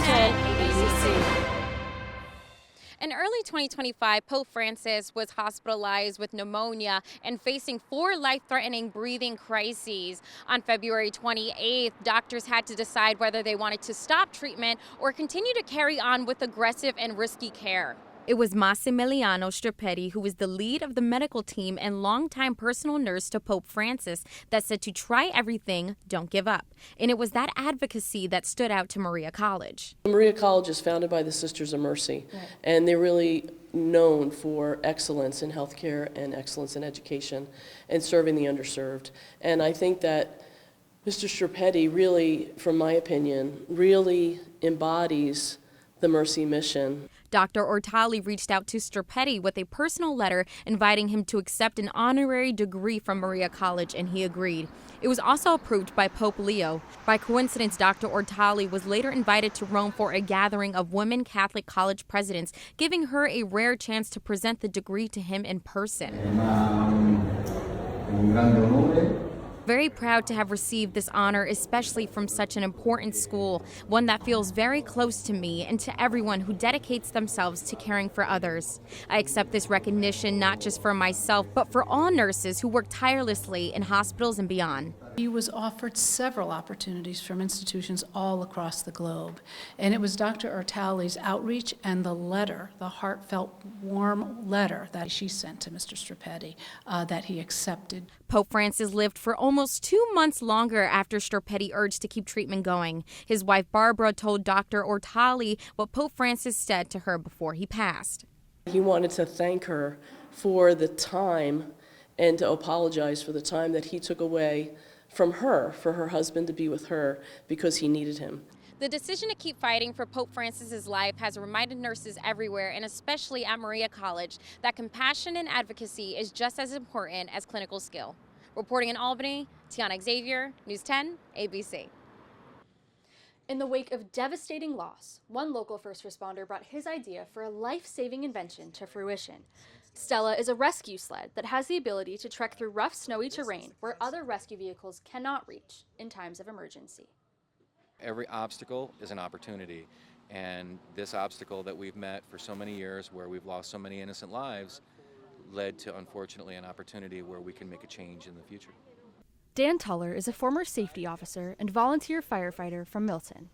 10, ABC. In early 2025, Pope Francis was hospitalized with pneumonia and facing 4 life-threatening breathing crises. On February 28th, doctors had to decide whether they wanted to stop treatment or continue to carry on with aggressive and risky care. It was Massimiliano Strappetti, who was the lead of the medical team and longtime personal nurse to Pope Francis, that said to try everything, don't give up. And it was that advocacy that stood out to Maria College. Maria College is founded by the Sisters of Mercy, and they're really known for excellence in healthcare and excellence in education and serving the underserved. And I think that Mr. Strappetti really, from my opinion, really embodies the Mercy mission. Dr. Ortali reached out to Strappetti with a personal letter inviting him to accept an honorary degree from Maria College, and he agreed. It was also approved by Pope Leo. By coincidence, Dr. Ortali was later invited to Rome for a gathering of women Catholic college presidents, giving her a rare chance to present the degree to him in person. Very proud to have received this honor, especially from such an important school, one that feels very close to me and to everyone who dedicates themselves to caring for others. I accept this recognition not just for myself, but for all nurses who work tirelessly in hospitals and beyond. He was offered several opportunities from institutions all across the globe, and it was Dr. Ortali's outreach and the letter, the heartfelt, warm letter that she sent to Mr. Strappetti, that he accepted. Pope Francis lived for almost 2 months longer after Strappetti urged to keep treatment going. His wife Barbara told Dr. Ortali what Pope Francis said to her before he passed. He wanted to thank her for the time and to apologize for the time that he took away from her, for her husband to be with her, because he needed him. The decision to keep fighting for Pope Francis's life has reminded nurses everywhere, and especially at Maria College, that compassion and advocacy is just as important as clinical skill. Reporting in Albany, Tiana Xavier, News 10, ABC. In the wake of devastating loss, one local first responder brought his idea for a life-saving invention to fruition. Stella is a rescue sled that has the ability to trek through rough, snowy terrain where other rescue vehicles cannot reach in times of emergency. Every obstacle is an opportunity, and this obstacle that we've met for so many years, where we've lost so many innocent lives, led to, unfortunately, an opportunity where we can make a change in the future. Dan Tuller is a former safety officer and volunteer firefighter from Milton.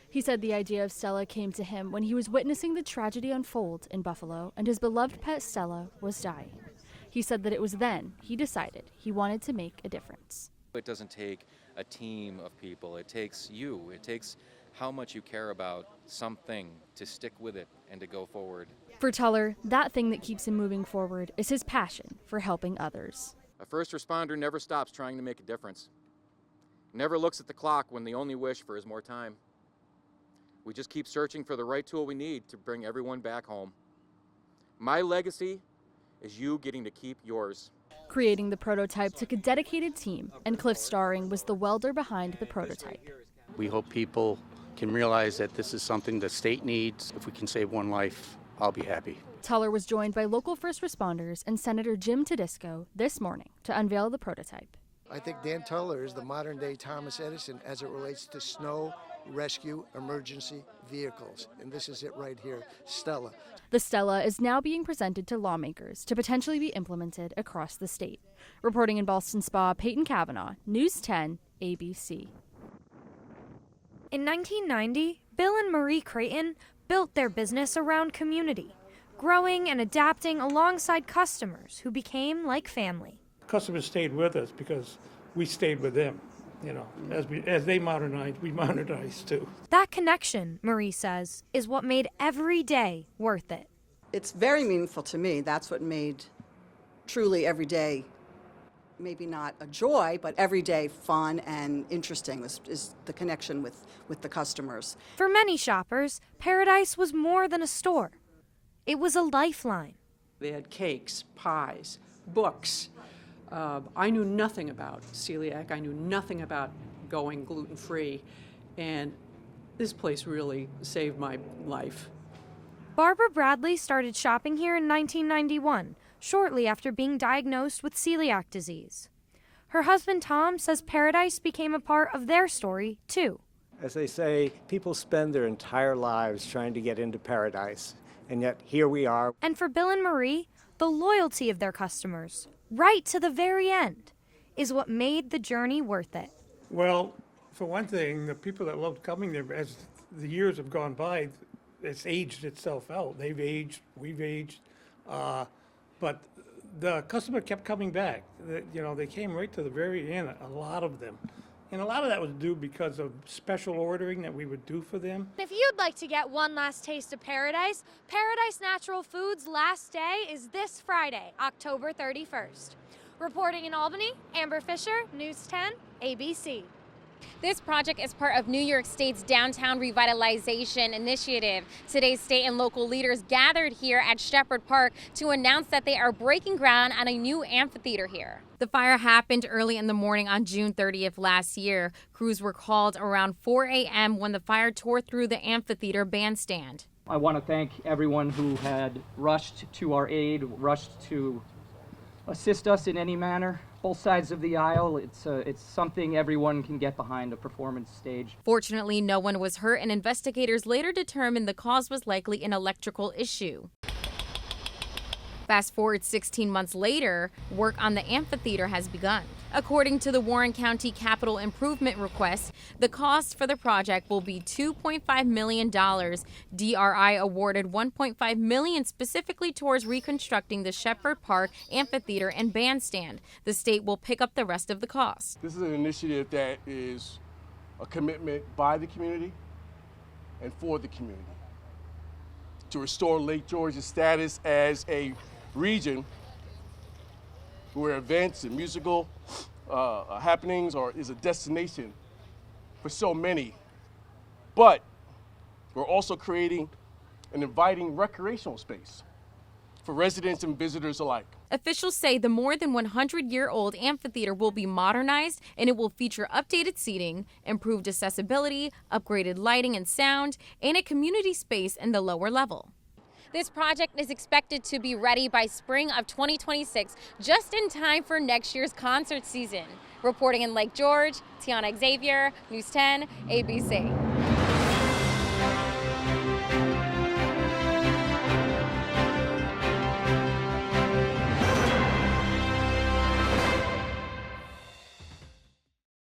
He said the idea of Stella came to him when he was witnessing the tragedy unfold in Buffalo and his beloved pet Stella was dying. He said that it was then he decided he wanted to make a difference. It doesn't take a team of people. It takes you. It takes how much you care about something to stick with it and to go forward. For Tuller, that thing that keeps him moving forward is his passion for helping others. A first responder never stops trying to make a difference. Never looks at the clock when the only wish for is more time. We just keep searching for the right tool we need to bring everyone back home. My legacy is you getting to keep yours. Creating the prototype took a dedicated team, and Cliff Starring was the welder behind the prototype. We hope people can realize that this is something the state needs. If we can save one life, I'll be happy. Tuller was joined by local first responders and Senator Jim Tedisco this morning to unveil the prototype. I think Dan Tuller is the modern-day Thomas Edison as it relates to snow rescue emergency vehicles. And this is it right here, Stella. The Stella is now being presented to lawmakers to potentially be implemented across the state. Reporting in Ballston Spa, Peyton Cavanaugh, News 10, ABC. In 1990, Bill and Marie Creighton built their business around community, growing and adapting alongside customers who became like family. Customers stayed with us because we stayed with them. You know, as they modernized, we modernized too. That connection, Marie says, is what made every day worth it. It's very meaningful to me. That's what made truly every day, maybe not a joy, but every day fun and interesting is the connection with the customers. For many shoppers, Paradise was more than a store. It was a lifeline. They had cakes, pies, books. I knew nothing about celiac. I knew nothing about going gluten-free, and this place really saved my life. Barbara Bradley started shopping here in 1991, shortly after being diagnosed with celiac disease. Her husband Tom says Paradise became a part of their story, too. As they say, people spend their entire lives trying to get into paradise, and yet here we are. And for Bill and Marie, the loyalty of their customers, right to the very end, is what made the journey worth it. Well, for one thing, the people that loved coming there, as the years have gone by, it's aged itself out. They've aged, we've aged, but the customer kept coming back. They came right to the very end, a lot of them. And a lot of that was due because of special ordering that we would do for them. If you'd like to get one last taste of paradise, Paradise Natural Foods' last day is this Friday, October 31st. Reporting in Albany, Amber Fisher, News 10, ABC. This project is part of New York State's Downtown Revitalization Initiative. Today, state and local leaders gathered here at Shepherd Park to announce that they are breaking ground on a new amphitheater here. The fire happened early in the morning on June 30th last year. Crews were called around 4 a.m. when the fire tore through the amphitheater bandstand. I want to thank everyone who had rushed to our aid, rushed to assist us in any manner. Both sides of the aisle, it's something everyone can get behind, a performance stage. Fortunately, no one was hurt, and investigators later determined the cause was likely an electrical issue. Fast forward 16 months later, work on the amphitheater has begun. According to the Warren County Capital Improvement Request, the cost for the project will be $2.5 million. DRI awarded $1.5 million specifically towards reconstructing the Shepherd Park Amphitheater and Bandstand. The state will pick up the rest of the cost. This is an initiative that is a commitment by the community and for the community to restore Lake George's status as a region where events and musical happenings is a destination for so many. But we're also creating an inviting recreational space for residents and visitors alike. Officials say the more than 100-year-old amphitheater will be modernized, and it will feature updated seating, improved accessibility, upgraded lighting and sound, and a community space in the lower level. This project is expected to be ready by spring of 2026, just in time for next year's concert season. Reporting in Lake George, Tiana Xavier, News 10, ABC.